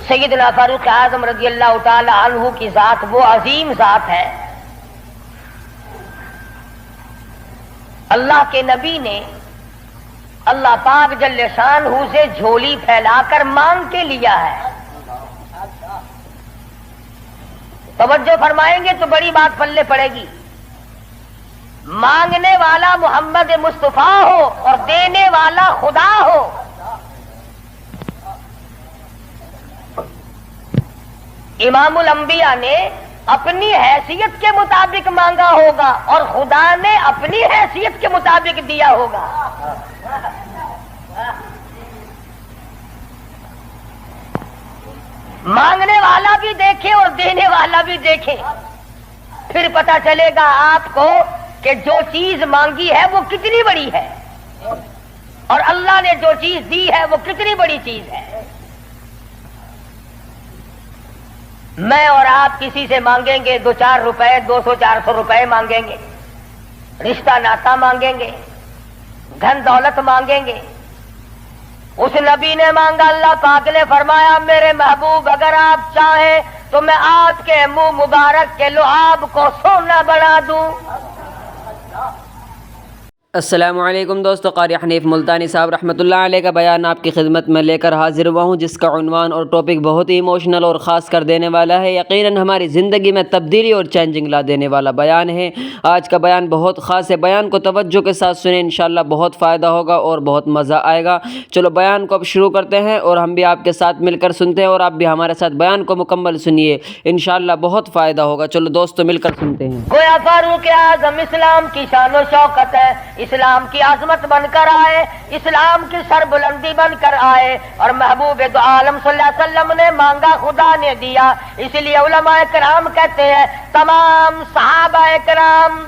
سیدنا فاروق اعظم رضی اللہ تعالی عنہ کی ذات وہ عظیم ذات ہے، اللہ کے نبی نے اللہ پاک جل شانہ سے جھولی پھیلا کر مانگ کے لیا ہے۔ توجہ فرمائیں گے تو بڑی بات پلے پڑے گی۔ مانگنے والا محمد مصطفیٰ ہو اور دینے والا خدا ہو، امام الانبیاء نے اپنی حیثیت کے مطابق مانگا ہوگا اور خدا نے اپنی حیثیت کے مطابق دیا ہوگا۔ مانگنے والا بھی دیکھے اور دینے والا بھی دیکھے، پھر پتہ چلے گا آپ کو کہ جو چیز مانگی ہے وہ کتنی بڑی ہے اور اللہ نے جو چیز دی ہے وہ کتنی بڑی چیز ہے۔ میں اور آپ کسی سے مانگیں گے 2-4 روپے، 200-400 روپے مانگیں گے، رشتہ ناتا مانگیں گے، دھن دولت مانگیں گے۔ اس نبی نے مانگا، اللہ پاک نے فرمایا میرے محبوب اگر آپ چاہیں تو میں آپ کے منہ مبارک کے لعاب کو سونا بنا دوں۔ السلام علیکم دوستو، قاری حنیف ملتانی صاحب رحمۃ اللہ علیہ کا بیان آپ کی خدمت میں لے کر حاضر ہوا ہوں، جس کا عنوان اور ٹاپک بہت ہی ایموشنل اور خاص کر دینے والا ہے، یقیناً ہماری زندگی میں تبدیلی اور چینجنگ لا دینے والا بیان ہے۔ آج کا بیان بہت خاص ہے، بیان کو توجہ کے ساتھ سنیں، انشاءاللہ بہت فائدہ ہوگا اور بہت مزہ آئے گا۔ چلو بیان کو اب شروع کرتے ہیں اور ہم بھی آپ کے ساتھ مل کر سنتے ہیں اور آپ بھی ہمارے ساتھ بیان کو مکمل سنیے، انشاءاللہ بہت فائدہ ہوگا۔ چلو دوستو مل کر سنتے ہیں۔ گویا فاروق اعظم اسلام کی شان و شوکت ہے، اسلام کی عظمت بن کر آئے، اسلام کی سربلندی بن کر آئے، اور محبوب دو عالم صلی اللہ علیہ وسلم نے مانگا خدا نے دیا۔ اس لیے علماء کرام کہتے ہیں تمام صحابہ کرام،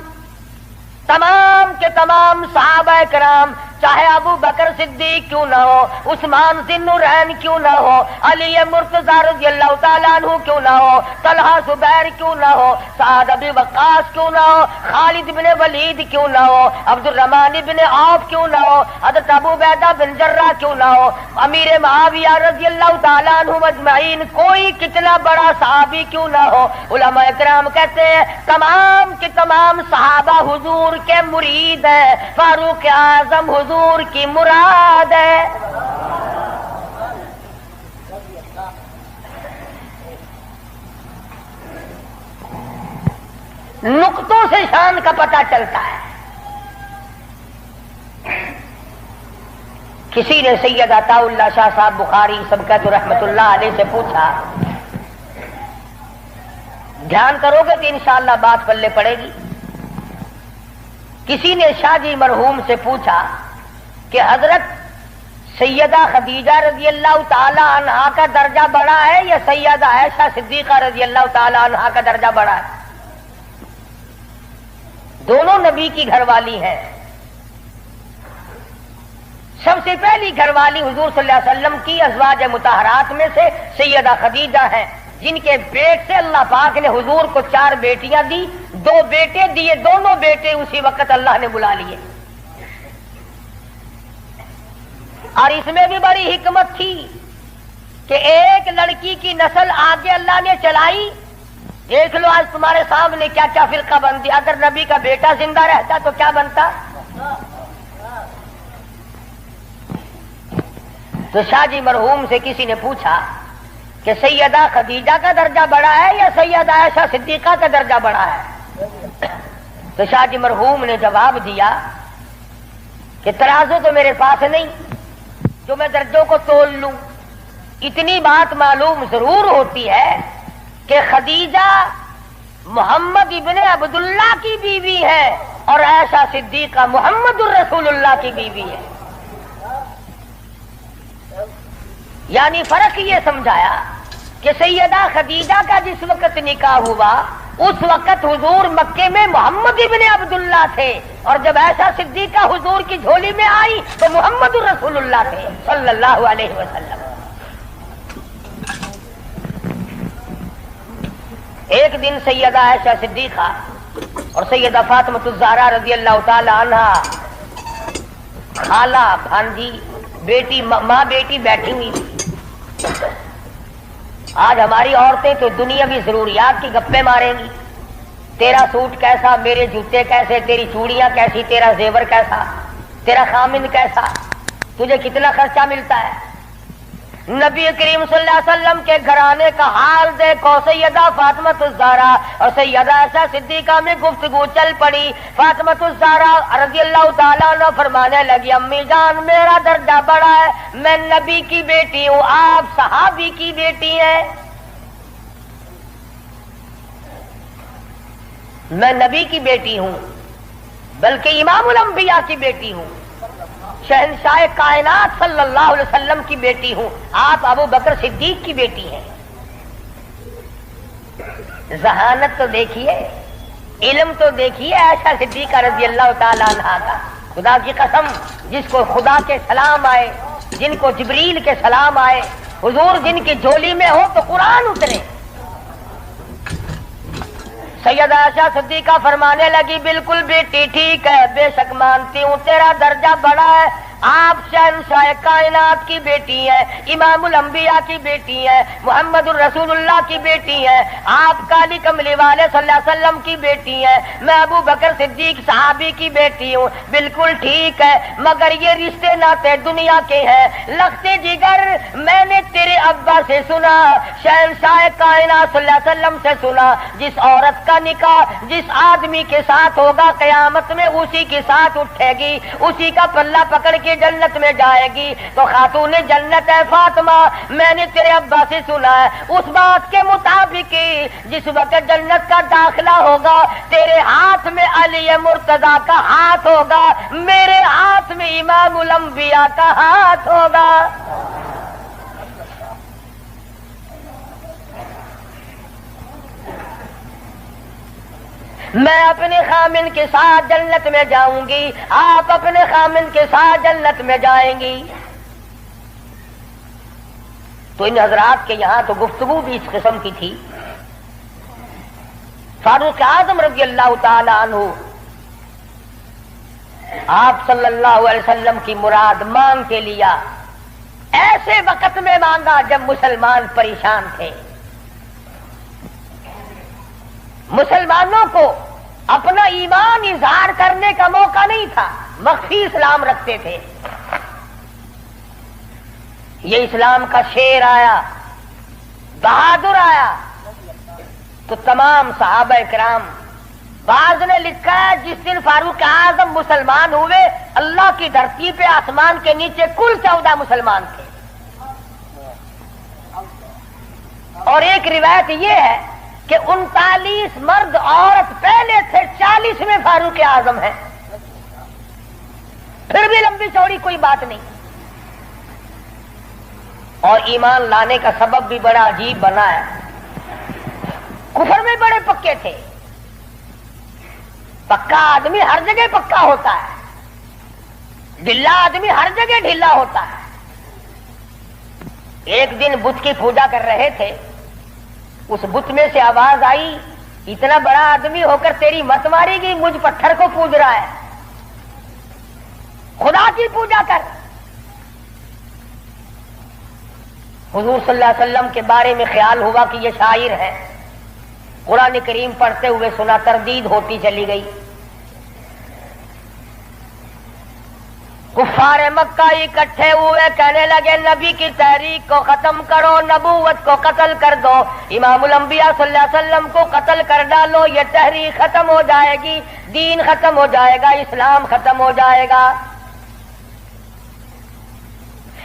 تمام کے تمام صحابہ کرام، چاہے ابو بکر صدیق کیوں نہ ہو، عثمان ذی النورین کیوں نہ ہو، علی مرتضی رضی اللہ تعالیٰ عنہ کیوں نہ ہو، طلحہ زبیر کیوں نہ ہو، سعد ابی وقاص کیوں نہ ہو، خالد بن ولید کیوں نہ ہو، عبد الرحمن بن عوف کیوں نہ ہو، حضرت ابو عبیدہ بن جراح کیوں نہ ہو، امیر معاویہ رضی اللہ تعالیٰ عنہ اجمعین، کوئی کتنا بڑا صحابی کیوں نہ ہو، علماء کرام کہتے ہیں تمام کے تمام صحابہ حضور کے مرید ہیں، فاروق اعظم حضور کی مراد ہے۔ نقطوں سے شان کا پتہ چلتا ہے۔ کسی نے سید عطا اللہ شاہ صاحب بخاری سبقت رحمت اللہ علیہ سے پوچھا، دھیان کرو گے تو انشاءاللہ بات پلے پڑے گی۔ کسی نے شاہ جی مرحوم سے پوچھا کہ حضرت سیدہ خدیجہ رضی اللہ تعالی عنہا کا درجہ بڑا ہے یا سیدہ عائشہ صدیقہ رضی اللہ تعالی عنہا کا درجہ بڑا ہے؟ دونوں نبی کی گھر والی ہیں۔ سب سے پہلی گھر والی حضور صلی اللہ علیہ وسلم کی ازواج مطہرات میں سے سیدہ خدیجہ ہیں، جن کے پیٹ سے اللہ پاک نے حضور کو 4 بیٹیاں دی، 2 بیٹے دیے، دونوں بیٹے اسی وقت اللہ نے بلا لیے۔ اور اس میں بھی بڑی حکمت تھی کہ ایک لڑکی کی نسل آگے اللہ نے چلائی۔ دیکھ لو آج تمہارے سامنے کیا کیا فرقہ بندی، اگر نبی کا بیٹا زندہ رہتا تو کیا بنتا۔ تو شاہ جی مرحوم سے کسی نے پوچھا کہ سیدہ خدیجہ کا درجہ بڑا ہے یا سیدہ عائشہ صدیقہ کا درجہ بڑا ہے؟ تو شاہ جی مرحوم نے جواب دیا کہ ترازو تو میرے پاس نہیں جو میں درجوں کو تول لوں، اتنی بات معلوم ضرور ہوتی ہے کہ خدیجہ محمد ابن عبداللہ کی بیوی ہے اور عائشہ صدیقہ محمد الرسول اللہ کی بیوی ہے۔ یعنی فرق یہ سمجھایا کہ سیدہ خدیجہ کا جس وقت نکاح ہوا اس وقت حضور مکے میں محمد ابن عبداللہ تھے، اور جب عائشہ صدیقہ حضور کی جھولی میں آئی تو محمد الرسول اللہ تھے صلی اللہ علیہ وسلم۔ ایک دن سیدہ عائشہ صدیقہ اور سیدہ فاطمہ الزہرا رضی اللہ تعالی عنہا، خالہ بھانجی بیٹی ماں بیٹی بیٹھی ہوئی تھی۔ آج ہماری عورتیں تو دنیاوی ضروریات کی گپیں ماریں گی. تیرا سوٹ کیسا، میرے جوتے کیسے، تیری چوڑیاں کیسی، تیرا زیور کیسا، تیرا خامند کیسا، تجھے کتنا خرچہ ملتا ہے. نبی کریم صلی اللہ علیہ وسلم کے گھرانے کا حال دیکھو. سیدہ فاطمہ الزہرا اور سیدہ عائشہ صدیقہ میں گفتگو چل پڑی. فاطمہ الزہرا رضی اللہ تعالیٰ عنہ فرمانے لگی امی جان میرا درجہ بڑا ہے، میں نبی کی بیٹی ہوں، آپ صحابی کی بیٹی ہیں. میں نبی کی بیٹی ہوں بلکہ امام الانبیاء کی بیٹی ہوں، شہنشاہ کائنات صلی اللہ علیہ وسلم کی بیٹی ہوں، آپ ابو بکر صدیق کی بیٹی ہیں. ذہانت تو دیکھیے، علم تو دیکھیے عائشہ صدیقہ رضی اللہ تعالیٰ عنہا کا. خدا کی قسم، جس کو خدا کے سلام آئے، جن کو جبریل کے سلام آئے، حضور جن کی جھولی میں ہو تو قرآن اترے. سیدہ عائشہ صدیقہ فرمانے لگی بالکل بیٹی ٹھیک ہے، بے شک مانتی ہوں تیرا درجہ بڑا ہے، آپ شہنشاہ کائنات کی بیٹی ہیں، امام الانبیاء کی بیٹی ہیں، محمد الرسول اللہ کی بیٹی ہیں، آپ کالی کملی والے صلی اللہ علیہ وسلم کی بیٹی ہیں، میں ابو بکر صدیق صحابی کی بیٹی ہوں. بالکل ٹھیک ہے، مگر یہ رشتے ناتے دنیا کے ہیں، لختے جگر. میں نے تیرے ابا سے سنا، شہنشاہ کائنات صلی اللہ علیہ وسلم سے سنا، جس عورت کا نکاح جس آدمی کے ساتھ ہوگا قیامت میں اسی کے ساتھ اٹھے گی، اسی کا پلہ پکڑ کے جنت میں جائے گی. تو خاتون جنت ہے فاطمہ. میں نے تیرے ابا سے سنا ہے اس بات کے مطابق جس وقت جنت کا داخلہ ہوگا تیرے ہاتھ میں علی مرتضیٰ کا ہاتھ ہوگا، میرے ہاتھ میں امام الانبیاء کا ہاتھ ہوگا. میں اپنے خامن کے ساتھ جنت میں جاؤں گی، آپ اپنے خامن کے ساتھ جنت میں جائیں گی. تو ان حضرات کے یہاں تو گفتگو بھی اس قسم کی تھی. فاروق اعظم رضی اللہ تعالی عنہ آپ صلی اللہ علیہ وسلم کی مراد مانگ کے لیا. ایسے وقت میں مانگا جب مسلمان پریشان تھے. مسلمانوں کو اپنا ایمان اظہار کرنے کا موقع نہیں تھا، مخفی اسلام رکھتے تھے. یہ اسلام کا شیر آیا، بہادر آیا تو تمام صحابہ کرام. بعض نے لکھا ہے جس دن فاروق اعظم مسلمان ہوئے اللہ کی دھرتی پہ آسمان کے نیچے کل 14 مسلمان تھے. اور ایک روایت یہ ہے کہ 39 مرد عورت پہلے تھے، 40 میں فاروق اعظم ہے. پھر بھی لمبی چوڑی کوئی بات نہیں. اور ایمان لانے کا سبب بھی بڑا عجیب بنا ہے. کفر میں بڑے پکے تھے. پکا آدمی ہر جگہ پکا ہوتا ہے، ڈھلا آدمی ہر جگہ ڈھلا ہوتا ہے. ایک دن بت کی پوجا کر رہے تھے، اس بت میں سے آواز آئی اتنا بڑا آدمی ہو کر تیری مت ماری گی، مجھ پتھر کو پوج رہا ہے، خدا کی پوجا کر. حضور صلی اللہ علیہ وسلم کے بارے میں خیال ہوا کہ یہ شاعر ہے. قرآن کریم پڑھتے ہوئے سنا، تردید ہوتی چلی گئی. کفار مکہ اکٹھے ہوئے، کہنے لگے نبی کی تحریک کو ختم کرو، نبوت کو قتل کر دو، امام الانبیاء صلی اللہ علیہ وسلم کو قتل کر ڈالو، یہ تحریک ختم ہو جائے گی، دین ختم ہو جائے گا، اسلام ختم ہو جائے گا.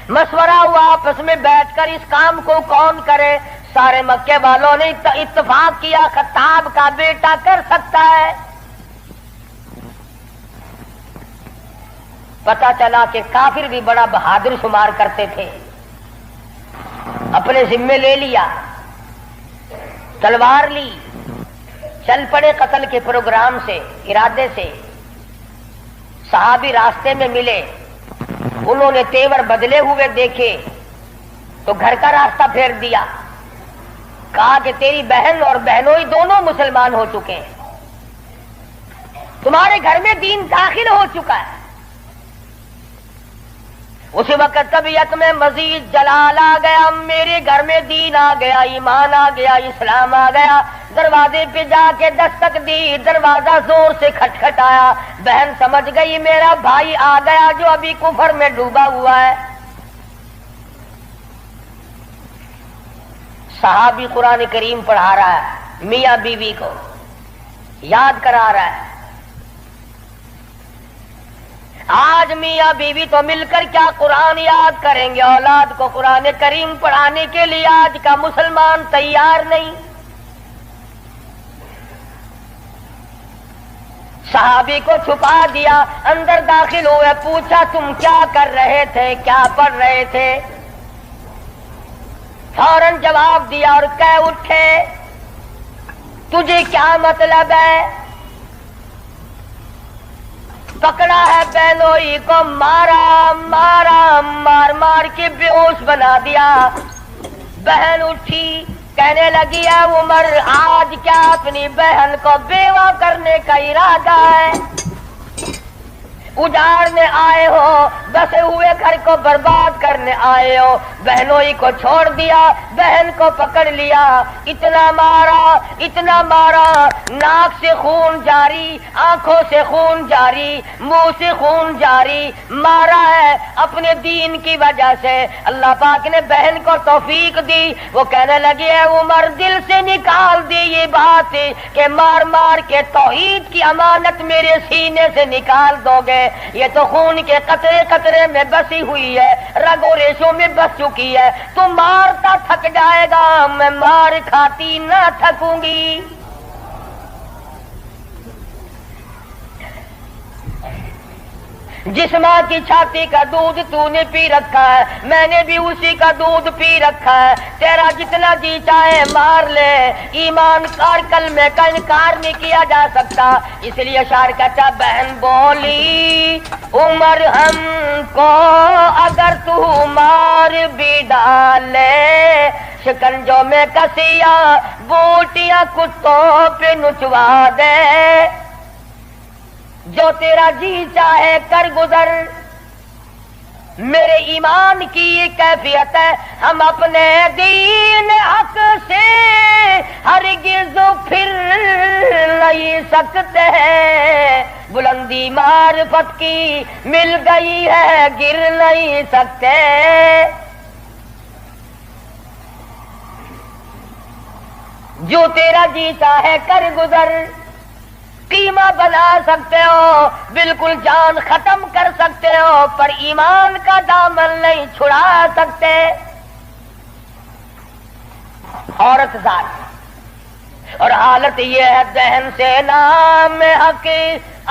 مشورہ ہوا آپس میں بیٹھ کر اس کام کو کون کرے. سارے مکے والوں نے اتفاق کیا خطاب کا بیٹا کر سکتا ہے. پتا چلا کہ کافر بھی بڑا بہادر شمار کرتے تھے. اپنے ذمے لے لیا، تلوار لی، چل پڑے قتل کے پروگرام سے، ارادے سے. صحابی راستے میں ملے، انہوں نے تیور بدلے ہوئے دیکھے تو گھر کا راستہ پھیر دیا. کہا کہ تیری بہن اور بہنوئی دونوں مسلمان ہو چکے ہیں، تمہارے گھر میں دین داخل ہو چکا ہے. اس وقت طبیعت میں مزید جلال آ گیا، میرے گھر میں دین آ گیا، ایمان آ گیا، اسلام آ گیا۔ دروازے پہ جا کے دستک دی، دروازہ زور سے کھٹکھٹایا، بہن سمجھ گئی میرا بھائی آ گیا جو ابھی کفر میں ڈوبا ہوا ہے۔ صحابی قرآن کریم پڑھا رہا ہے، میاں بیوی کو یاد کرا رہا ہے۔ آج میاں بیوی تو مل کر کیا قرآن یاد کریں گے، اولاد کو قرآن کریم پڑھانے کے لیے آج کا مسلمان تیار نہیں۔ صحابی کو چھپا دیا، اندر داخل ہوئے، پوچھا تم کیا کر رہے تھے، کیا پڑھ رہے تھے؟ فوراً جواب دیا اور کہہ اٹھے تجھے کیا مطلب ہے؟ پکڑا ہے بہنوئی کو، مارا مار مار کے بے ہوش بنا دیا۔ بہن اٹھی، کہنے لگی ہے عمر آج کیا اپنی بہن کو بیوہ کرنے کا ارادہ ہے؟ اجاڑنے آئے ہو، بسے ہوئے گھر کو برباد کرنے آئے ہو۔ بہنوئی کو چھوڑ دیا، بہن کو پکڑ لیا، اتنا مارا، ناک سے خون جاری، آنکھوں سے خون جاری، منہ سے خون جاری، مارا ہے اپنے دین کی وجہ سے۔ اللہ پاک نے بہن کو توفیق دی، وہ کہنے لگی ہے عمر دل سے نکال دی یہ بات کہ مار مار کے توحید کی امانت میرے سینے سے نکال دو گے۔ یہ تو خون کے قطرے قطرے میں بسی ہوئی ہے، رگ و ریشوں میں بس چکی ہے۔ تو مارتا تھک جائے گا، میں مار کھاتی نہ تھکوں گی۔ جس ماں کی چھاتی کا دودھ تو نے پی رکھا ہے، میں نے بھی اسی کا دودھ پی رکھا ہے۔ تیرا جتنا جی چاہے مار لے، ایمان اور کلمے کا انکار نہیں کیا جا سکتا۔ اس لیے شاعر کہتا بہن بولی عمر ہم کو اگر تو مار بھی ڈالے، شکنجوں میں کسیا بوٹیاں کتوں پہ نچوا دے، جو تیرا جی چاہے کر گزر۔ میرے ایمان کی یہ کیفیت ہے، ہم اپنے دین حق سے ہرگز پھر نہیں سکتے ہیں۔ بلندی معرفت کی مل گئی ہے، گر نہیں سکتے۔ جو تیرا جی چاہے کر گزر، قیمہ بنا سکتے ہو، بالکل جان ختم کر سکتے ہو، پر ایمان کا دامن نہیں چھڑا سکتے۔ عورت ذات اور حالت یہ ہے دہن سے نام حق،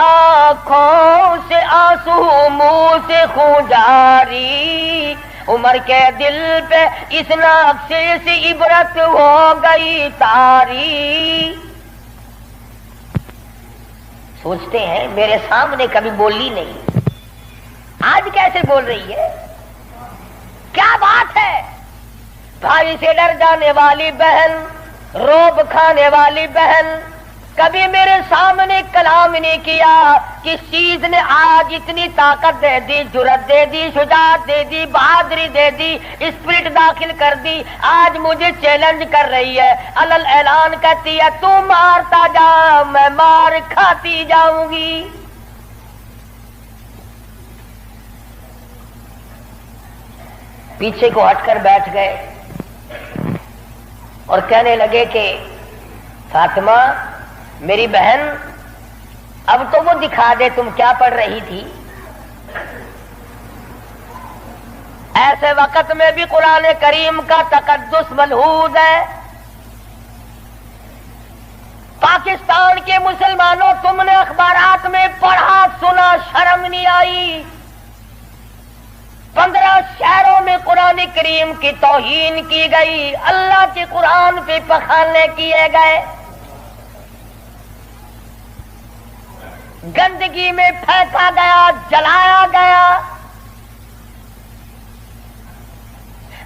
آنکھوں سے آنسو، منہ سے خون جاری۔ عمر کے دل پہ اس نقشے سے عبرت ہو گئی تاری۔ سوچتے ہیں میرے سامنے کبھی بولی نہیں، آج کیسے بول رہی ہے؟ کیا بات ہے؟ بھائی سے ڈر جانے والی بہن، روب کھانے والی بہن، کبھی میرے سامنے کلام نہیں کیا۔ کس چیز نے آج اتنی طاقت دے دی، جرأت دے دی، شجاعت دے دی، بہادری دے دی، اسپرٹ داخل کر دی؟ آج مجھے چیلنج کر رہی ہے، علل اعلان کہتی ہے تو مارتا جا، میں مار کھاتی جاؤں گی۔ پیچھے کو ہٹ کر بیٹھ گئے اور کہنے لگے کہ فاطمہ میری بہن، اب تو وہ دکھا دے تم کیا پڑھ رہی تھی۔ ایسے وقت میں بھی قرآن کریم کا تقدس ملحوظ ہے۔ پاکستان کے مسلمانوں، تم نے اخبارات میں پڑھا سنا، شرم نہیں آئی؟ 15 شہروں میں قرآن کریم کی توہین کی گئی، اللہ کے قرآن پہ پخانے کیے گئے، گندگی میں پھینکا گیا، جلایا گیا۔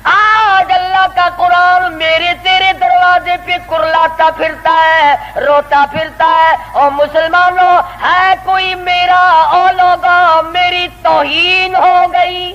آج اللہ کا قرآن میرے تیرے دروازے پہ کرلاتا پھرتا ہے، روتا پھرتا ہے، اور مسلمانوں ہے کوئی میرا، او لوگوں میری توہین ہو گئی۔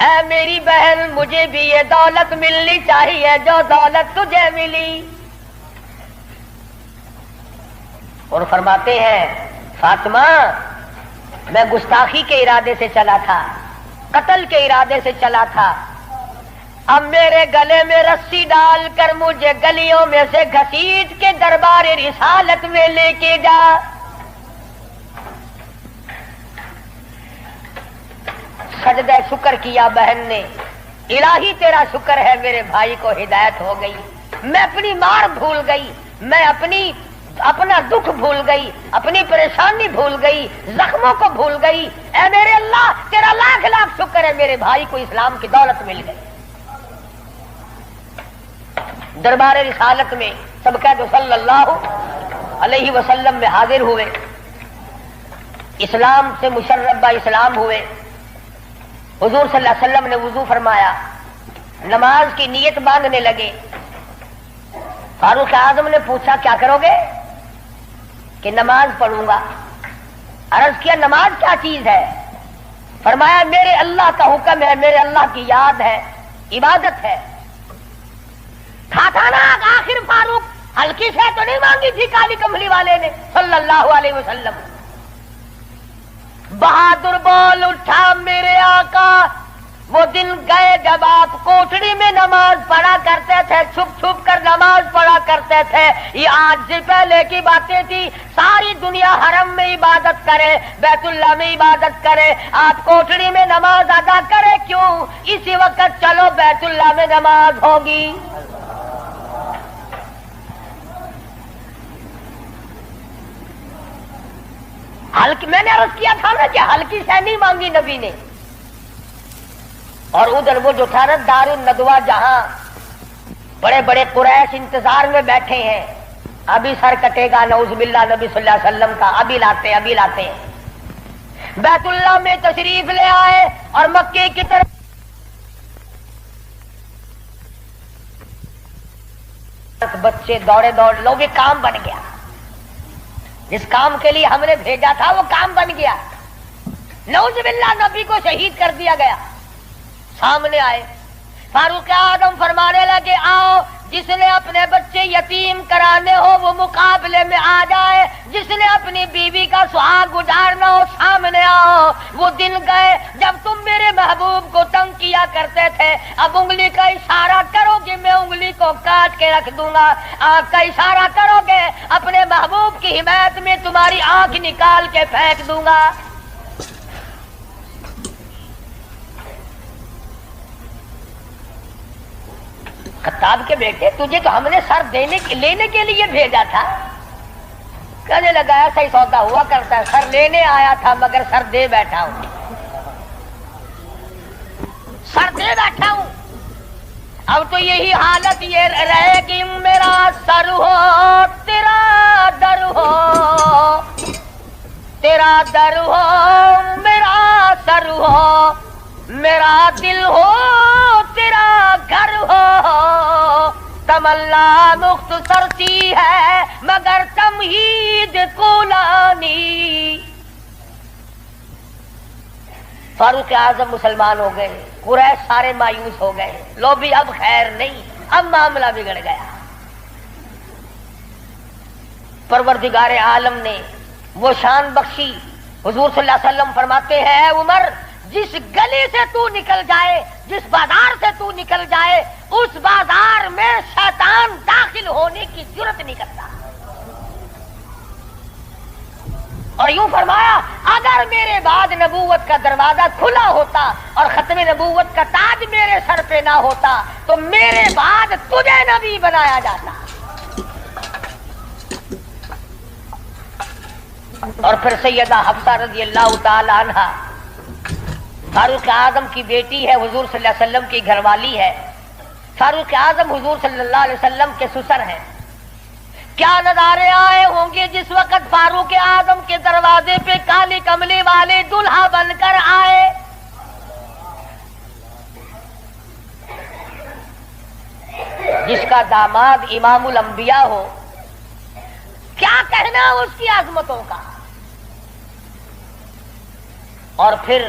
اے میری بہن مجھے بھی یہ دولت ملنی چاہیے جو دولت تجھے ملی. اور فرماتے ہیں فاطمہ میں گستاخی کے ارادے سے چلا تھا, قتل کے ارادے سے چلا تھا, اب میرے گلے میں رسی ڈال کر مجھے گلیوں میں سے گھسیٹ کے دربار رسالت میں لے کے جا. سجدہ شکر کیا بہن نے, الہی تیرا شکر ہے میرے بھائی کو ہدایت ہو گئی, میں اپنی مار بھول گئی, میں اپنا دکھ بھول گئی, اپنی پریشانی بھول گئی, زخموں کو بھول گئی. اے میرے اللہ تیرا لاکھ لاکھ شکر ہے میرے بھائی کو اسلام کی دولت مل گئی. دربار رسالت میں سب کہہ دو صلی اللہ علیہ وسلم میں حاضر ہوئے, اسلام سے مشرف اسلام ہوئے. حضور صلی اللہ علیہ وسلم نے وضو فرمایا, نماز کی نیت باندھنے لگے. فاروق اعظم نے پوچھا کیا کرو گے؟ کہ نماز پڑھوں گا. عرض کیا نماز کیا چیز ہے؟ فرمایا میرے اللہ کا حکم ہے, میرے اللہ کی یاد ہے, عبادت ہے. تھا نا آخر فاروق ہلکی سے تو نہیں مانگی تھی کالی کملی والے نے صلی اللہ علیہ وسلم. بہادر بول اٹھا میرے آقا, وہ دن گئے جب آپ کوٹڑی میں نماز پڑھا کرتے تھے, چھپ چھپ کر نماز پڑھا کرتے تھے. یہ آج سے پہلے کی باتیں تھی. ساری دنیا حرم میں عبادت کرے, بیت اللہ میں عبادت کرے, آپ کوٹڑی میں نماز ادا کرے کیوں؟ اسی وقت چلو بیت اللہ میں نماز ہوگی. ہلکی, میں نے عرض کیا تھا نا کہ ہلکی سے نہیں مانگی نبی نے. اور ادھر وہ جو تھا نا دار الندوہ, جہاں بڑے بڑے قریش انتظار میں بیٹھے ہیں, ابھی سر کٹے گا نعوذ باللہ نبی صلی اللہ علیہ وسلم کا, ابھی لاتے ہیں. بیت اللہ میں تشریف لے آئے اور مکے کی طرف بچے دوڑے لو, بھی کام بن گیا. جس کام کے لیے ہم نے بھیجا تھا وہ کام بن گیا. نعوذ باللہ نبی کو شہید کر دیا گیا. سامنے آئے فاروق اعظم فرمانے لگے آؤ, جس نے اپنے بچے یتیم کرانے ہو وہ مقابلے میں آ جائے, جس نے اپنی بیوی کا سہاگ اجاڑنا ہو سامنے آؤ. وہ دن گئے جب تم میرے محبوب کو تنگ کیا کرتے تھے. اب انگلی کا اشارہ کرو گے میں انگلی کو کاٹ کے رکھ دوں گا. آنکھ کا اشارہ کرو گے اپنے محبوب کی حمایت میں تمہاری آنکھ نکال کے پھینک دوں گا. خطاب کے بیٹے تجھے تو ہم نے سر لینے کے لیے بھیجا تھا. کہنے لگا ایسا ہی سودا ہوا کرتا ہے, سر لینے آیا تھا مگر سر دے بیٹھا ہوں, سر دے بیٹھا ہوں. اب تو یہی حالت یہ رہے گی, میرا سر ہو تیرا در ہو, تیرا در ہو میرا سر ہو, میرا دل ہو تیرا گھر ہو. تمنا مختصر سی ہے مگر تمہید کولانی. فاروق اعظم مسلمان ہو گئے, قریش سارے مایوس ہو گئے, لو بھی اب خیر نہیں, اب معاملہ بگڑ گیا. پروردگار عالم نے وہ شان بخشی. حضور صلی اللہ علیہ وسلم فرماتے ہیں اے عمر, جس گلی سے تو نکل جائے, جس بازار سے تو نکل جائے, اس بازار میں شیطان داخل ہونے کی جرت نہیں کرتا. اور یوں فرمایا اگر میرے بعد نبوت کا دروازہ کھلا ہوتا اور ختم نبوت کا تاج میرے سر پہ نہ ہوتا تو میرے بعد تجھے نبی بنایا جاتا. اور پھر سیدہ حفصہ رضی اللہ تعالی عنہا فاروق اعظم کی بیٹی ہے, حضور صلی اللہ علیہ وسلم کی گھر والی ہے. فاروق اعظم حضور صلی اللہ علیہ وسلم کے سسر ہیں. کیا نظارے آئے ہوں گے جس وقت فاروق اعظم کے دروازے پہ کالی کملی والے دلہا بن کر آئے. جس کا داماد امام الانبیاء ہو, کیا کہنا اس کی عظمتوں کا. اور پھر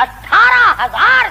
18,000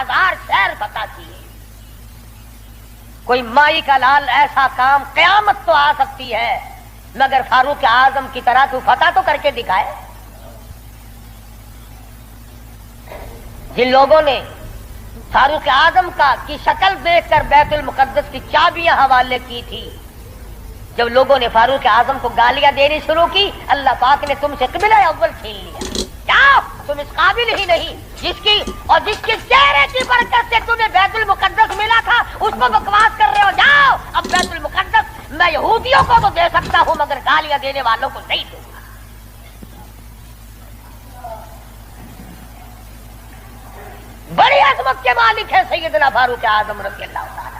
1000 شہر فتح کیے. کوئی مائی کا لال ایسا کام قیامت تو آ سکتی ہے مگر فاروق اعظم کی طرح تو فتح تو کر کے دکھائے. جن لوگوں نے فاروق اعظم کی شکل دیکھ کر بیت المقدس کی چابیاں حوالے کی تھی، جب لوگوں نے فاروق اعظم کو گالیاں دینی شروع کی، اللہ پاک نے تم سے قبلہ اول چھین لیا. کیا تم اس قابل ہی نہیں جس کے چہرے کی برکت سے تمہیں بیت المقدس ملا تھا اس کو بکواس کر رہے ہو؟ جاؤ اب بیت المقدس میں یہودیوں کو تو دے سکتا ہوں مگر گالیاں دینے والوں کو نہیں دوں گا. بڑی عظمت کے مالک ہے سیدنا فاروق اعظم رضی اللہ تعالی،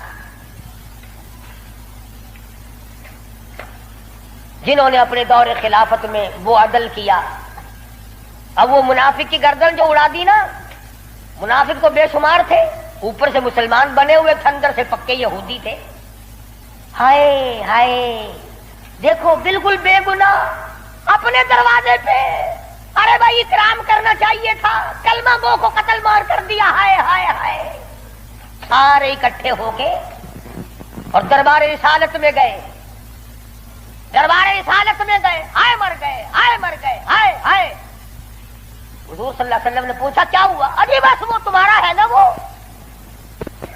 جنہوں نے اپنے دور خلافت میں وہ عدل کیا. اب وہ منافق کی گردن جو اڑا دی نا، منافق تو بے شمار تھے، اوپر سے مسلمان بنے ہوئے تھے، اندر سے پکے یہودی تھے. ہائے ہائے دیکھو بالکل بے گناہ اپنے دروازے پہ. ارے بھائی اکرام کرنا چاہیے تھا، کلمہ گو کو قتل مار کر دیا. ہائے ہائے ہائے. سارے اکٹھے ہو کے اور دربار رسالت میں گئے، دربار رسالت میں گئے. ہائے مر گئے، ہائے مر گئے، ہائے ہائے. حضور صلی اللہ علیہ وسلم نے پوچھا کیا ہوا؟ ارے بس وہ تمہارا ہے نا. وہ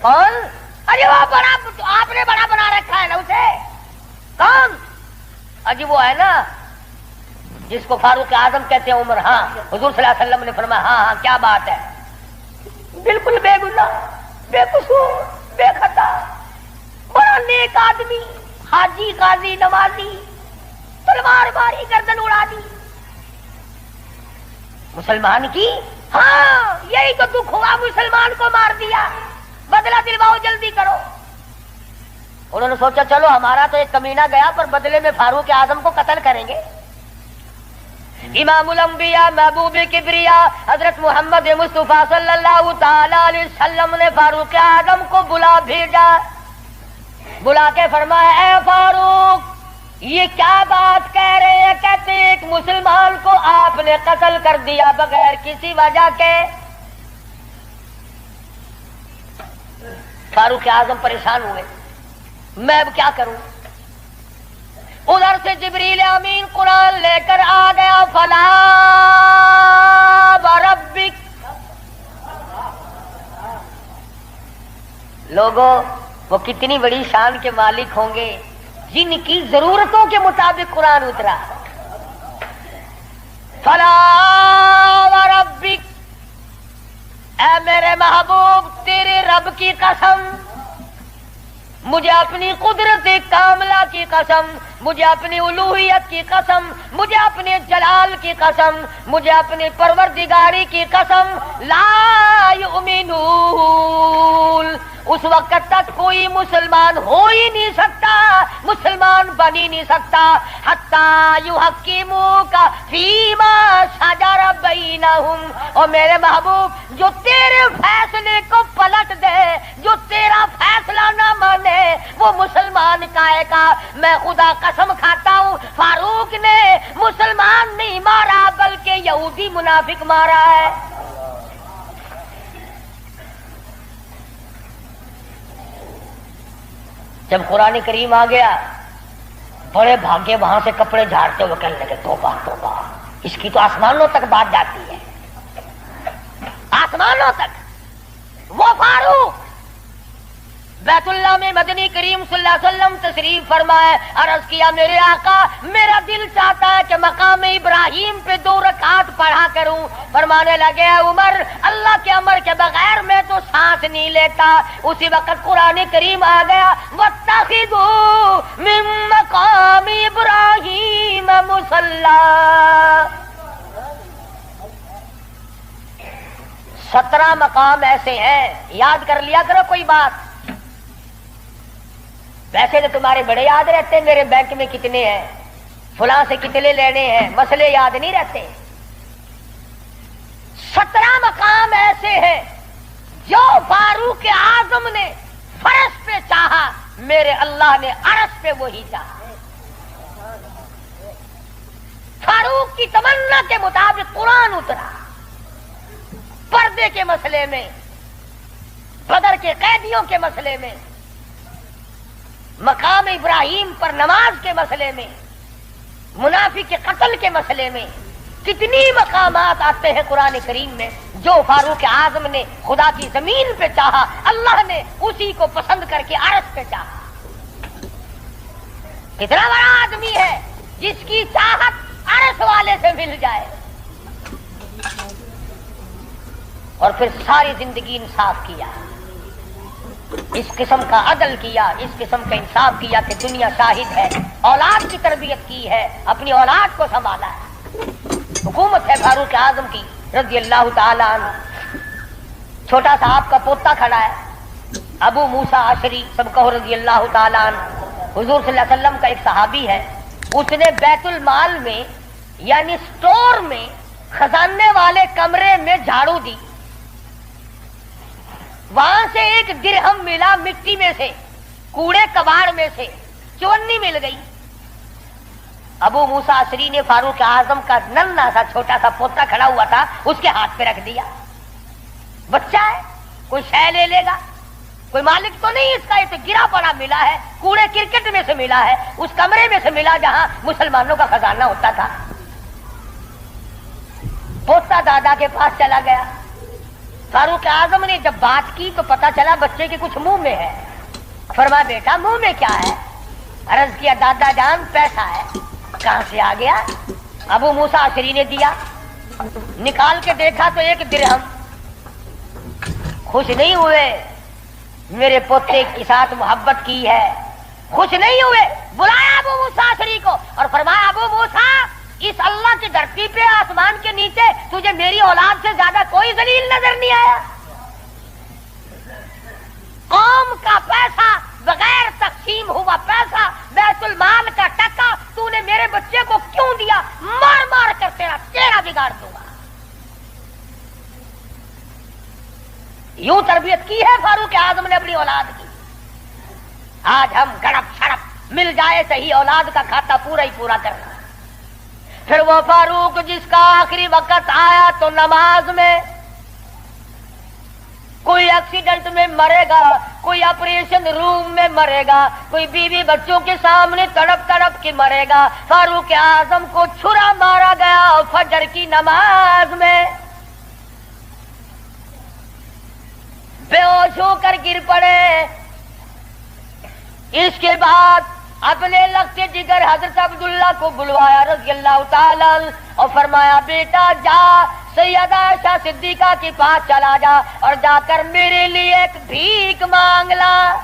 کون؟ ارے وہ بڑا، آپ نے بڑا بنا رکھا ہے نا اسے. کون؟ اجی وہ ہے نا جس کو فاروق اعظم کہتے ہیں عمر. ہاں. حضور صلی اللہ علیہ وسلم نے فرمایا ہاں ہاں کیا بات ہے، بالکل بے گناہ، بے قصور، بے خطا، بڑا نیک آدمی، حاجی قاضی نمازی، تلوار ماری گردن اڑا دی مسلمان کی. ہاں یہی تو دکھ ہوا، مسلمان کو مار دیا، بدلہ دلواؤ جلدی کرو. انہوں نے سوچا چلو ہمارا تو ایک کمینہ گیا پر بدلے میں فاروق اعظم کو قتل کریں گے. امام الانبیاء محبوب کبریا حضرت محمد مصطفیٰ صلی اللہ تعالی علیہ وسلم نے فاروق اعظم کو بلا بھیجا. بلا کے فرمایا اے فاروق یہ کیا بات کہہ رہے ہیں؟ کہتے ہیں ایک مسلمان کو آپ نے قتل کر دیا بغیر کسی وجہ کے. فاروق اعظم پریشان ہوئے، میں اب کیا کروں؟ ادھر سے جبریل امین قرآن لے کر آ گیا. فلا وربک. لوگوں وہ کتنی بڑی شان کے مالک ہوں گے جن کی ضرورتوں کے مطابق قرآن اترا. فلا وربک، اے میرے محبوب تیرے رب کی قسم، مجھے اپنی قدرت کاملہ کی قسم، مجھے اپنی الوہیت کی قسم، مجھے اپنے جلال کی قسم، مجھے اپنی پروردگاری کی قسم، لا یؤمنون. اس وقت تک کوئی مسلمان ہو ہی نہیں سکتا، مسلمان بن ہی نہیں سکتا حتی یحکموک فیما شجر بینہم. اور میرے محبوب جو تیرے فیصلے کو پلٹ دے، جو تیرا فیصلہ نہ مانے وہ مسلمان کائے کا. میں خدا قسم کھاتا ہوں فاروق نے مسلمان نہیں مارا بلکہ یہودی منافق مارا ہے. جب قرآن کریم آ گیا بڑے بھاگے وہاں سے کپڑے جھاڑتے ہوئے کہنے لگے توبہ توبہ، اس کی تو آسمانوں تک بات جاتی ہے، آسمانوں تک. وہ فاروق بیت اللہ میں مدنی کریم صلی اللہ علیہ وسلم تشریف فرمائے. عرض کیا میرے آقا میرا دل چاہتا ہے کہ مقام ابراہیم پہ 2 رکعات پڑھا کروں. فرمانے لگے عمر اللہ کے امر کے بغیر میں تو سانس نہیں لیتا. اسی وقت قرآن کریم آ گیا واتخذوا من مقام ابراہیم مصلی. 17 مقام ایسے ہیں، یاد کر لیا کرو کوئی بات. ویسے تو تمہارے بڑے یاد رہتے ہیں میرے بینک میں کتنے ہیں، فلاں سے کتنے لینے ہیں، مسئلے یاد نہیں رہتے. 17 مقام ایسے ہیں جو فاروق اعظم نے فرش پہ چاہا، میرے اللہ نے عرش پہ وہی چاہا. فاروق کی تمنا کے مطابق قرآن اترا. پردے کے مسئلے میں بدر کے قیدیوں کے مسئلے میں، مقام ابراہیم پر نماز کے مسئلے میں، منافق کے قتل کے مسئلے میں، کتنی مقامات آتے ہیں قرآن کریم میں جو فاروق اعظم نے خدا کی زمین پہ چاہا، اللہ نے اسی کو پسند کر کے عرش پہ چاہا۔ کتنا بڑا آدمی ہے جس کی چاہت عرش والے سے مل جائے، اور پھر ساری زندگی انصاف کیا، اس قسم کا عدل کیا، اس قسم کا انصاف کیا کہ دنیا شاہد ہے، اولاد کی تربیت کی ہے، اپنی اولاد کو سنبھالا ہے۔ حکومت ہے فاروق اعظم کی رضی اللہ تعالیٰ عنہ۔ چھوٹا سا آپ کا پوتا کھڑا ہے ابو موسیٰ عشری سب کہو رضی اللہ تعالیٰ عنہ، حضور صلی اللہ علیہ وسلم کا ایک صحابی ہے، اس نے بیت المال میں یعنی سٹور میں خزانے والے کمرے میں جھاڑو دی، وہاں سے ایک درہم ملا مٹی میں سے، کوڑے کباڑ میں سے چونی مل گئی۔ ابو موسیٰ عشری نے فاروق اعظم کا ننھا سا چھوٹا سا پوتا کھڑا ہوا تھا اس کے ہاتھ پہ رکھ دیا، بچہ ہے کوئی شے لے لے گا، کوئی مالک تو نہیں اس کا، یہ تو گرا پڑا ملا ہے، کوڑے کرکٹ میں سے ملا ہے، اس کمرے میں سے ملا جہاں مسلمانوں کا خزانہ ہوتا تھا۔ پوتا دادا کے پاس چلا گیا، فاروق اعظم نے جب بات کی تو پتا چلا بچے کے کچھ منہ میں ہے، فرمایا بیٹا منہ میں کیا ہے؟ عرض کیا دادا جان پیسہ ہے۔ کہاں سے آ گیا؟ ابو موسیٰ عشری نے دیا، نکال کے دیکھا تو ایک درہم۔ خوش نہیں ہوئے، میرے پوتے کے ساتھ محبت کی ہے، خوش نہیں ہوئے، بلایا ابو موسیٰ عشری کو اور فرمایا ابو موسیٰ اس اللہ کی دھرتی پہ آسمان کے نیچے تجھے میری اولاد سے زیادہ کوئی ذلیل نظر نہیں آیا؟ قوم کا پیسہ، بغیر تقسیم ہوا پیسہ، بیت المال کا ٹکا تو نے میرے بچے کو کیوں دیا؟ مار مار کر تیرا چہرہ بگاڑ دوں گا۔ یوں تربیت کی ہے فاروق اعظم نے اپنی اولاد کی۔ آج ہم گڑپ چھڑپ مل جائے صحیح اولاد کا کھاتا پورا ہی پورا کرنا۔ پھر وہ فاروق جس کا آخری وقت آیا تو نماز میں، کوئی ایکسیڈنٹ میں مرے گا، کوئی آپریشن روم میں مرے گا، کوئی بیوی بچوں کے سامنے تڑپ تڑپ کے مرے گا۔ فاروق اعظم کو چھرا مارا گیا فجر کی نماز میں، بے ہوش ہو کر گر پڑے۔ اس کے بعد اپنے لگتے جگر حضرت عبداللہ کو بلوایا رضی اللہ تعالیٰ اور فرمایا بیٹا جا سیدہ عائشہ صدیقہ کے پاس چلا جا اور جا کر میرے لیے ایک بھیک مانگ لا،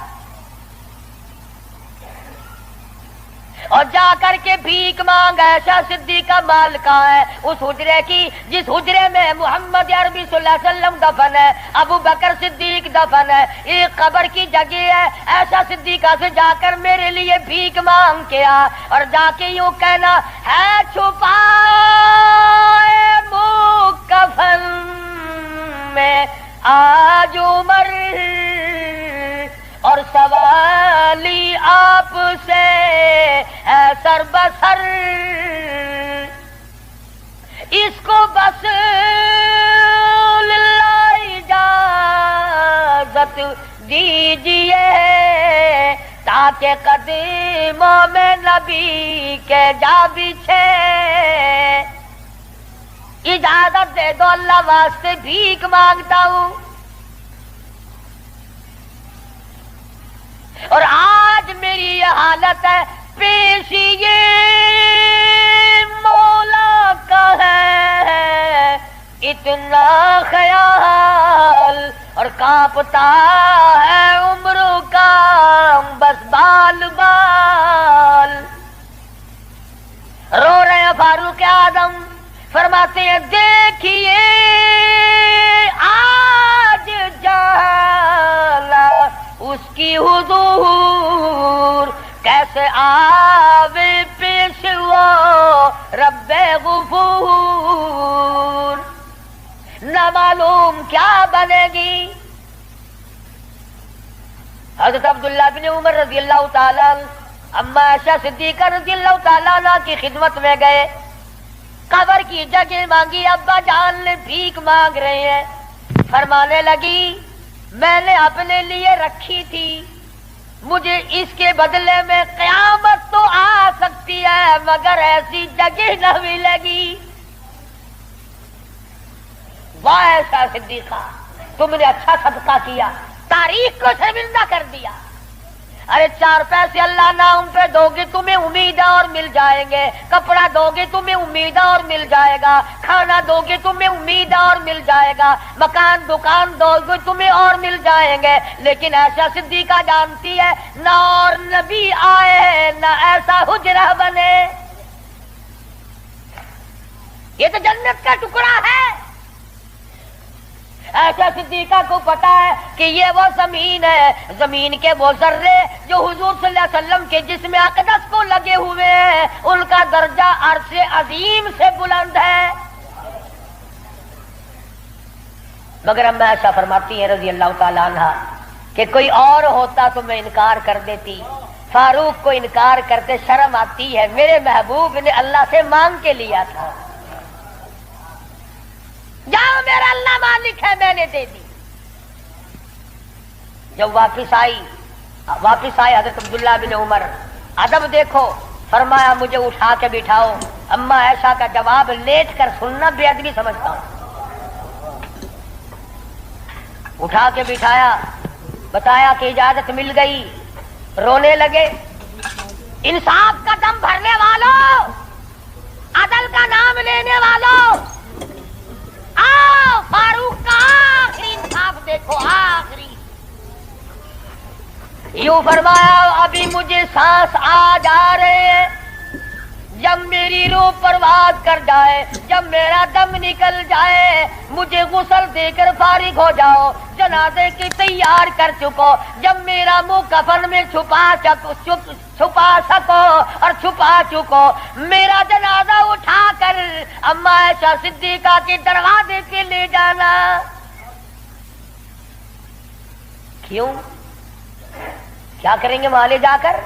اور جا کر کے بھیک مانگ۔ عائشہ صدیقہ مالکہ ہے اس حجرے کی جس حجرے میں محمد عربی صلی اللہ علیہ وسلم دفن ہے، ابو بکر صدیق دفن ہے، ایک قبر کی جگہ ہے۔ عائشہ صدیقہ سے جا کر میرے لیے بھیک مانگ کے آ، اور جا کے یوں کہنا ہے چھپائے کفن میں آج عمر، اور سوالی آپ سے ہے سر بسر، اس کو بس للہ اجازت دیجیے تاکہ قدموں میں نبی کے جا بچھے، اجازت دے دو اللہ واسطے بھیک مانگتا ہوں۔ اور آج میری یہ حالت ہے، پیش یہ مولا کا ہے اتنا خیال، اور کانپتا ہے عمروں کا بس بال بال۔ رو رہے ہیں فاروق اعظم، فرماتے ہیں دیکھیے آج جالا اس کی حضور، کیسے آوے پیش وہ رب غفور، نہ معلوم کیا بنے گی۔ حضرت عبداللہ بن عمر رضی اللہ تعالیٰ اما عائشہ صدیقہ رضی اللہ تعالیٰ عنہ کی خدمت میں گئے، قبر کی جگہ مانگی، ابا جان نے بھیک مانگ رہے ہیں، فرمانے لگی میں نے اپنے لیے رکھی تھی، مجھے اس کے بدلے میں قیامت تو آ سکتی ہے مگر ایسی جگہ نہ ملے گی۔ واہ ایسا صدیقہ، تم نے اچھا صدقہ کیا، تاریخ کو شرمندہ کر دیا۔ ارے 4 پیسے اللہ نام پہ دو گے تمہیں امید ہے اور مل جائیں گے، کپڑا دو گے تمہیں امید ہے اور مل جائے گا، کھانا دو گے تمہیں امید ہے اور مل جائے گا، مکان دکان دو گے تمہیں اور مل جائیں گے، لیکن ایسا صدیقہ جانتی ہے نہ اور نبی آئے نہ ایسا حجرہ بنے۔ یہ تو جنت کا ٹکڑا ہے۔ ایسا صدیقہ کو پتا ہے کہ یہ وہ زمین ہے، زمین کے وہ ذرے جو حضور صلی اللہ علیہ وسلم کے جسم اقدس کو لگے ہوئے ہیں، ان کا درجہ عرش عظیم سے بلند ہے۔ مگر اما عائشہ فرماتی ہیں رضی اللہ تعالی عنہا کہ کوئی اور ہوتا تو میں انکار کر دیتی، فاروق کو انکار کرتے شرم آتی ہے، میرے محبوب نے اللہ سے مانگ کے لیا تھا، جاؤ میرا اللہ مالک ہے میں نے دے دی۔ جب واپس آئی حضرت عبداللہ بن عمر، ادب دیکھو، فرمایا مجھے اٹھا کے بٹھاؤ۔ اما عائشہ کا جواب لیٹ کر سننا بے ادبی سمجھتا ہوں۔ اٹھا کے بٹھایا، بتایا کہ اجازت مل گئی، رونے لگے۔ انصاف کا دم بھرنے والوں، عدل کا نام لینے والوں، آؤ فاروق کا آخری انصاف دیکھو، آخری۔ یوں فرمایا ابھی مجھے سانس آ جا رہے ہیں، جب میری روح پرواز کر جائے، جب میرا دم نکل جائے، مجھے غسل دے کر فارغ ہو جاؤ، جنازے کی تیار کر چکو، جب میرا منہ کفن میں چھپا سکو اور چھپا چکو، میرا جنازہ اٹھا کر اما عائشہ صدیقہ کے دروازے کے لے جانا۔ کیوں؟ کیا کریں گے وہاں لے جا کر؟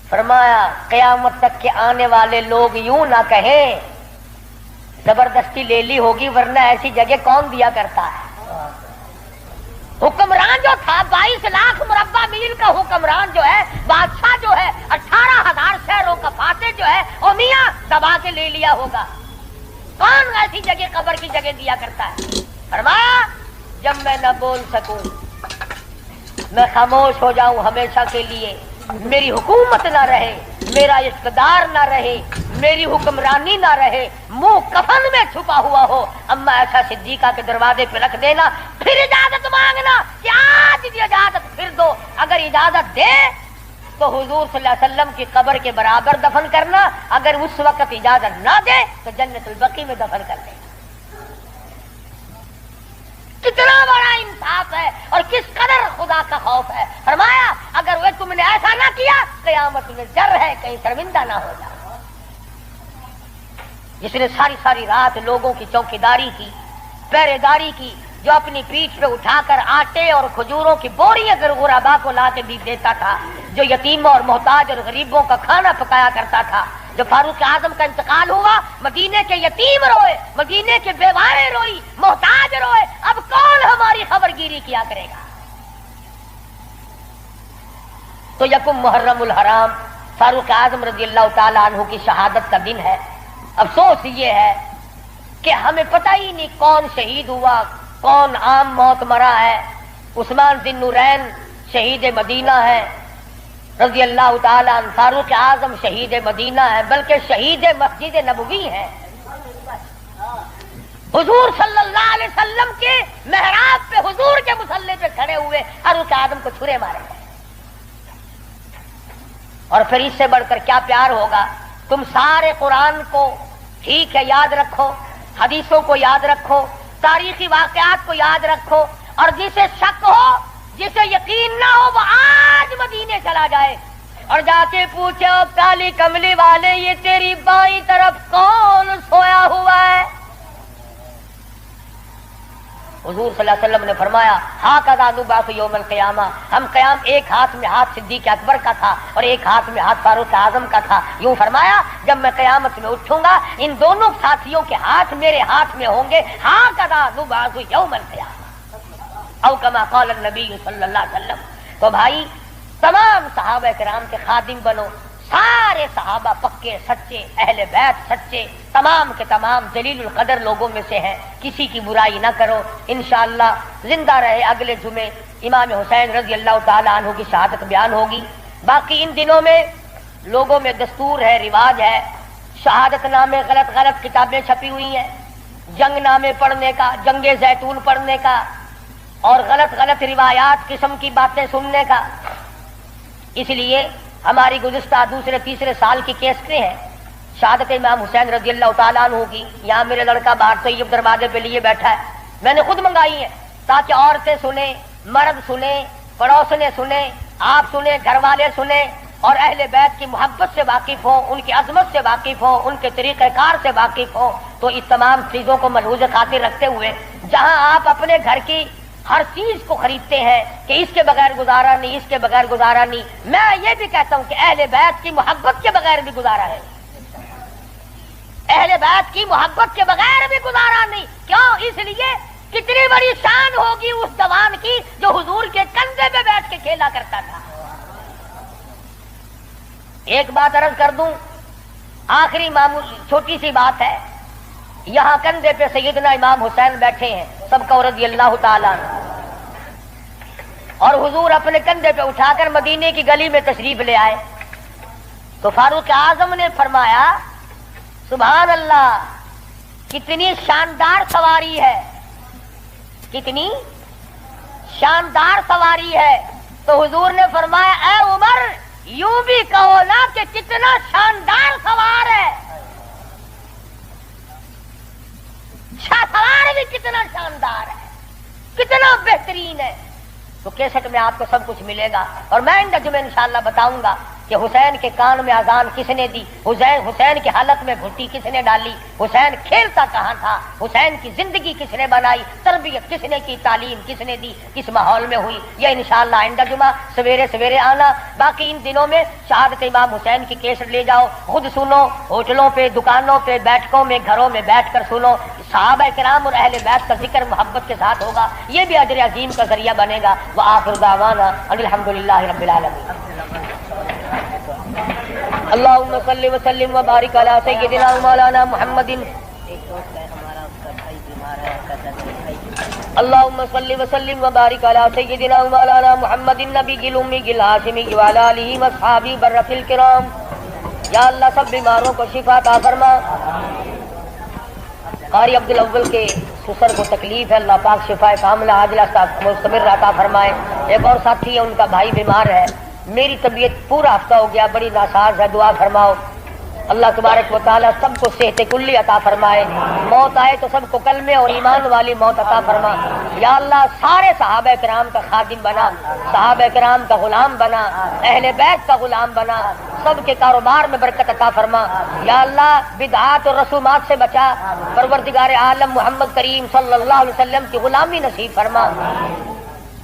فرمایا قیامت تک کے آنے والے لوگ یوں نہ کہیں زبردستی لے لی ہوگی، ورنہ ایسی جگہ کون دیا کرتا ہے۔ حکمران جو تھا 22 لاکھ مربع میل کا حکمران جو ہے، بادشاہ جو ہے 18,000 شہروں کا فاتح جو ہے، او میاں دبا کے لے لیا ہوگا، کون ایسی جگہ قبر کی جگہ دیا کرتا ہے؟ فرمایا جب میں نہ بول سکوں، میں خاموش ہو جاؤں ہمیشہ کے لیے، میری حکومت نہ رہے، میرا اقتدار نہ رہے، میری حکمرانی نہ رہے، منہ کفن میں چھپا ہوا ہو، اما ایسا صدیقہ کے دروازے پہ رکھ دینا، پھر اجازت مانگنا کہ آج بھی اجازت پھر دو، اگر اجازت دے تو حضور صلی اللہ علیہ وسلم کی قبر کے برابر دفن کرنا، اگر اس وقت اجازت نہ دے تو جنت البقیع میں دفن کر دینا۔ کتنا بڑا انصاف ہے اور کس قدر خدا کا خوف ہے۔ فرمایا اگر وہ تم نے ایسا نہ کیا، قیامت میں ڈر ہے کہیں شرمندہ نہ ہو جائے۔ جس نے ساری رات لوگوں کی چوکیداری کی، پہرے داری کی، جو اپنی پیٹھ پہ اٹھا کر آٹے اور کھجوروں کی بوریاں غربا کو لا کے بھی دیتا تھا، جو یتیموں اور محتاج اور غریبوں کا کھانا پکایا کرتا تھا، جو فاروق اعظم کا انتقال ہوا، مدینے کے یتیم روئے، مدینے کے بیوائیں روئی، محتاج روئے، اب کون ہماری خبر گیری کیا کرے گا؟ تو یکم محرم الحرام فاروق اعظم رضی اللہ تعالی عنہ کی شہادت کا دن ہے۔ افسوس یہ ہے کہ ہمیں پتہ ہی نہیں کون شہید ہوا، کون عام موت مرا ہے۔ عثمان ذی النورین شہید مدینہ ہے رضی اللہ تعالی عنہ، فاروق اعظم شہید مدینہ ہے، بلکہ شہید مسجد نبوی ہے۔ حضور صلی اللہ علیہ وسلم کے محراب پہ، حضور کے مصلی پہ کھڑے ہوئے فاروق اعظم کو چھرے مارے گئے۔ اور پھر اس سے بڑھ کر کیا پیار ہوگا؟ تم سارے قرآن کو ٹھیک ہے یاد رکھو، حدیثوں کو یاد رکھو، تاریخی واقعات کو یاد رکھو، اور جسے شک ہو، جسے یقین نہ ہو، وہ آج مدینے چلا جائے اور جا کے پوچھے او کالی کملی والے، یہ تیری بائیں طرف کون سویا ہوا ہے؟ حضور صلی اللہ علیہ وسلم نے فرمایا ہاکذا نبعث یوم القیامہ، ہم قیام ایک ہاتھ میں ہاتھ صدیق اکبر کا تھا اور ایک ہاتھ میں ہاتھ فاروق اعظم کا تھا۔ یوں فرمایا جب میں قیامت میں اٹھوں گا ان دونوں ساتھیوں کے ہاتھ میرے ہاتھ میں ہوں گے، ہاکذا نبعث یوم القیامہ۔ او کما قال النبی صلی اللہ علیہ وسلم۔ تو بھائی تمام صحابہ کرام کے خادم بنو، سارے صحابہ پکے سچے، اہل بیت سچے، تمام کے تمام جلیل القدر لوگوں میں سے ہیں، کسی کی برائی نہ کرو۔ انشاءاللہ زندہ رہے اگلے جمعے امام حسین رضی اللہ تعالی عنہ کی شہادت بیان ہوگی۔ باقی ان دنوں میں لوگوں میں دستور ہے، رواج ہے، شہادت نامے غلط غلط کتابیں چھپی ہوئی ہیں، جنگ نامے پڑھنے کا، جنگ زیتون پڑھنے کا، اور غلط غلط روایات قسم کی باتیں سننے کا۔ اس لیے ہماری گزشتہ دوسرے تیسرے سال کی کیسٹیں ہیں شہادت امام حسین رضی اللہ تعالیٰ عنہ کی۔ یہاں میرے لڑکا باہر طیب دروازے پہ لیے بیٹھا ہے، میں نے خود منگائی ہیں تاکہ عورتیں سنیں، مرد سنیں، پڑوسنے سنیں، آپ سنیں، گھر والے سنیں، اور اہل بیت کی محبت سے واقف ہوں، ان کی عظمت سے واقف ہوں، ان کے طریقہ کار سے واقف ہوں۔ تو اس تمام چیزوں کو ملحوظ خاطر رکھتے ہوئے جہاں آپ اپنے گھر کی ہر چیز کو خریدتے ہیں کہ اس کے بغیر گزارا نہیں، اس کے بغیر گزارا نہیں، میں یہ بھی کہتا ہوں کہ اہل بیت کی محبت کے بغیر بھی گزارا ہے، اہل بیت کی محبت کے بغیر بھی گزارا نہیں۔ کیوں؟ اس لیے کتنی بڑی شان ہوگی اس جوان کی جو حضور کے کندھے پہ بیٹھ کے کھیلا کرتا تھا۔ ایک بات عرض کر دوں، آخری معمول چھوٹی سی بات ہے، یہاں کندھے پہ سیدنا امام حسین بیٹھے ہیں سب کا رضی اللہ تعالیٰ عنہ، اور حضور اپنے کندھے پہ اٹھا کر مدینے کی گلی میں تشریف لے آئے تو فاروق اعظم نے فرمایا سبحان اللہ، کتنی شاندار سواری ہے، کتنی شاندار سواری ہے۔ تو حضور نے فرمایا اے عمر، یوں بھی کہو نا کہ کتنا شاندار سوار ہے، سوار بھی کتنا شاندار ہے، کتنا بہترین ہے۔ تو کیسٹ میں آپ کو سب کچھ ملے گا، اور میں ان میں انشاءاللہ بتاؤں گا کہ حسین کے کان میں اذان کس نے دی، حسین کے حلق میں گھٹی کس نے ڈالی، حسین کھیلتا کہاں تھا، حسین کی زندگی کس نے بنائی، تربیت کس نے کی، تعلیم کس نے دی، کس ماحول میں ہوئی، یہ انشاءاللہ آئندہ جمعہ سویرے سویرے آنا۔ باقی ان دنوں میں شہادت امام حسین کی کیسٹ لے جاؤ، خود سنو، ہوٹلوں پہ، دکانوں پہ، بیٹھکوں میں، گھروں میں بیٹھ کر سنو، صحابہ کرام اور اہل بیت کا ذکر محبت کے ساتھ ہوگا، یہ بھی اجر عظیم کا ذریعہ بنے گا۔ وآخر دعوانا ان الحمدللہ رب العالمین۔ اللہم صلی وسلم وبارک علی سیدنا مولانا محمد۔ اللہم صلی وسلم وبارک علی سیدنا مولانا محمد النبی الامی الہاشمی وعلی آلہ واصحابہ برۃ الکرام۔ یا اللہ سب بیماروں کو شفا عطا فرما۔ قاری عبدالاول کے سسر کو تکلیف ہے، اللہ پاک شفا کاملہ عاجلہ مستمر عطا فرمائے۔ ایک اور ساتھی ہے، ان کا بھائی بیمار ہے، میری طبیعت پورا ہفتہ ہو گیا بڑی ناساز ہے، دعا فرماؤ اللہ تبارک و تعالیٰ سب کو صحت کلی عطا فرمائے، موت آئے تو سب کو کلمے اور ایمان والی موت عطا فرما۔ یا اللہ سارے صحابہ کرام کا خادم بنا، صحابہ کرام کا غلام بنا، اہل بیت کا غلام بنا، سب کے کاروبار میں برکت عطا فرما۔ یا اللہ بدعات اور رسومات سے بچا، پروردگار عالم محمد کریم صلی اللہ علیہ وسلم کی غلامی نصیب فرما۔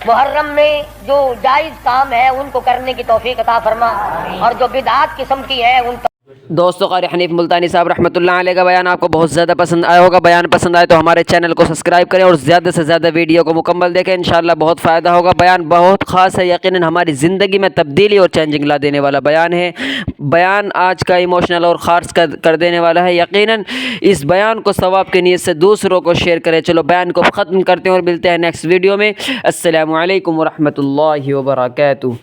محرم میں جو جائز کام ہے ان کو کرنے کی توفیق عطا فرما، اور جو بدعات قسم کی ہے ان دوستو قاری حنیف ملتانی صاحب رحمۃ اللہ علیہ کا بیان آپ کو بہت زیادہ پسند آیا ہوگا۔ بیان پسند آئے تو ہمارے چینل کو سبسکرائب کریں اور زیادہ سے زیادہ ویڈیو کو مکمل دیکھیں، انشاءاللہ بہت فائدہ ہوگا۔ بیان بہت خاص ہے، یقیناً ہماری زندگی میں تبدیلی اور چینجنگ لا دینے والا بیان ہے۔ بیان آج کا ایموشنل اور خاص کر دینے والا ہے، یقیناً اس بیان کو ثواب کی نیت سے دوسروں کو شیئر کریں۔ چلو بیان کو ختم کرتے ہیں اور ملتے ہیں نیکسٹ ویڈیو میں۔ السلام علیکم ورحمۃ اللہ وبرکاتہ۔